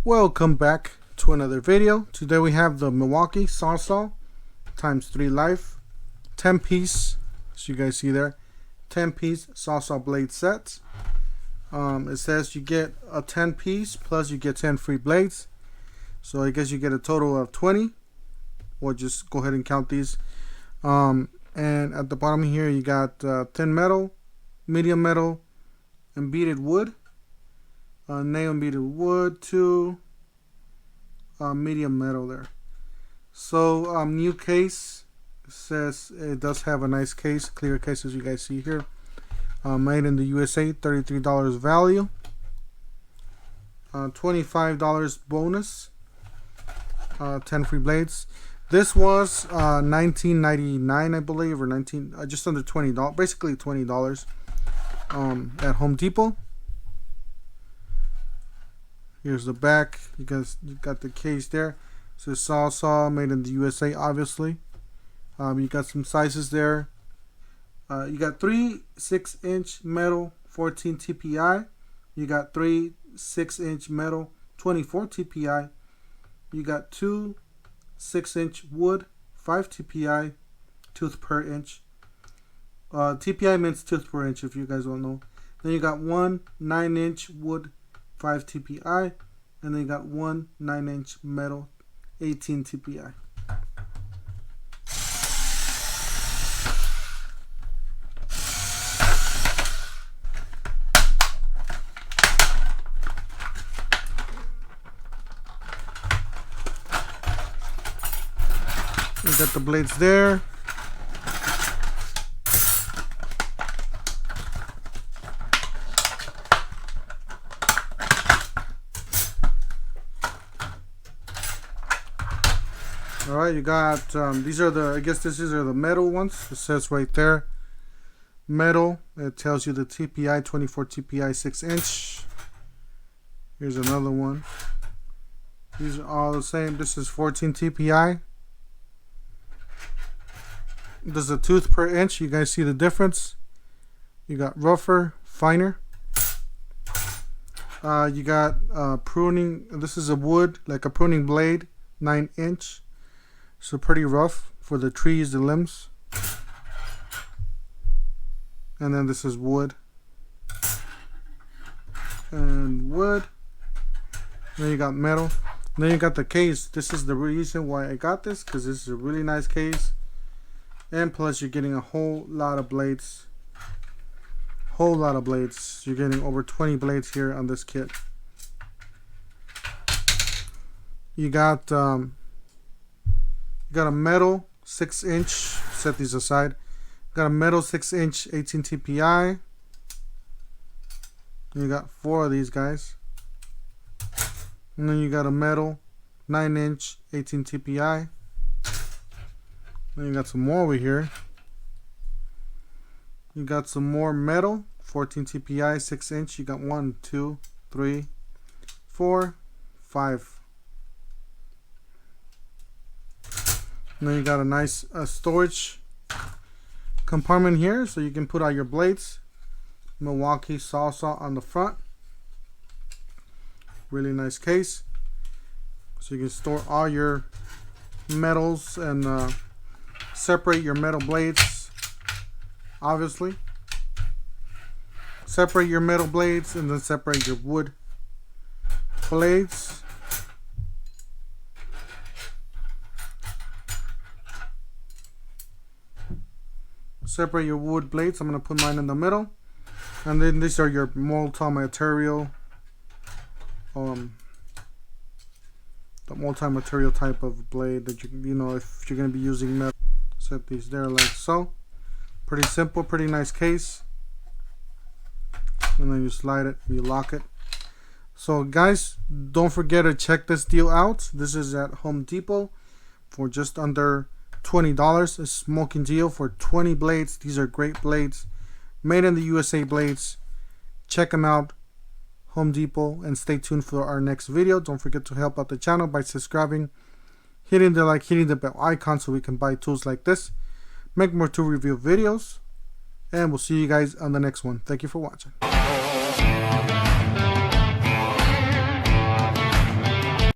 Welcome back to another video. Today we have the Milwaukee Sawzall ×3 Life 10-piece, as you guys see there, 10-piece Sawzall blade set. It says you get a 10-piece plus you get 10 free blades, so I guess you get a total of 20. We'll just go ahead and count these. And at the bottom here you got thin metal, medium metal, and beaded wood. Nail and beaded wood to medium metal there. So new case, says it does have a nice case, clear case, as you guys see here. Made in the USA, $33 value, $25 bonus, 10 free blades. This was $19.99, I believe, or just under $20, basically $20 at Home Depot. Here's the back. You got the case there. It says Sawzall, made in the USA, obviously. You got some sizes there. You got 3 6-inch metal 14 TPI. You got 3 6-inch metal 24 TPI. You got 2 6-inch wood 5 TPI, tooth per inch. TPI means tooth per inch, if you guys don't know. Then you got 1 9-inch wood 5 TPI, and then you got 1 9-inch metal 18 TPI. We got the blades there. Alright, you got these are the, I guess these are the metal ones. It says right there, metal. It tells you the TPI, 24 TPI 6-inch. Here's another one. These are all the same. This is 14 TPI. There's a tooth per inch. You guys see the difference? You got rougher, finer. You got pruning. This is a wood, like a pruning blade, 9-inch. So pretty rough for the trees, the limbs. And then this is wood. And wood. Then you got metal. Then you got the case. This is the reason why I got this, because this is a really nice case. And plus you're getting a whole lot of blades. Whole lot of blades. You're getting over 20 blades here on this kit. You got a metal 6-inch, set these aside. Got a metal 6-inch 18 TPI. You got 4 of these guys. And then you got a metal 9-inch 18 TPI. Then you got some more over here. You got some more metal 14 TPI 6-inch. You got 1, 2, 3, 4, 5. And then you got a nice storage compartment here, so you can put out your blades. Milwaukee Sawzall on the front. Really nice case, so you can store all your metals and separate your metal blades. Obviously, separate your metal blades and then separate your wood blades. Separate your wood blades. I'm going to put mine in the middle. And then these are your multi-material, the multi-material type of blade that you know, if you're going to be using metal. Set these there like so. Pretty simple, pretty nice case. And then you slide it, you lock it. So guys, don't forget to check this deal out. This is at Home Depot for just under $20. A smoking deal for 20 blades. These are great blades, made in the USA blades. Check them out, Home Depot, and stay tuned for our next video. Don't forget to help out the channel by subscribing, hitting the like, hitting the bell icon, so we can buy tools like this, make more tool review videos, and we'll see you guys on the next one. Thank you for watching.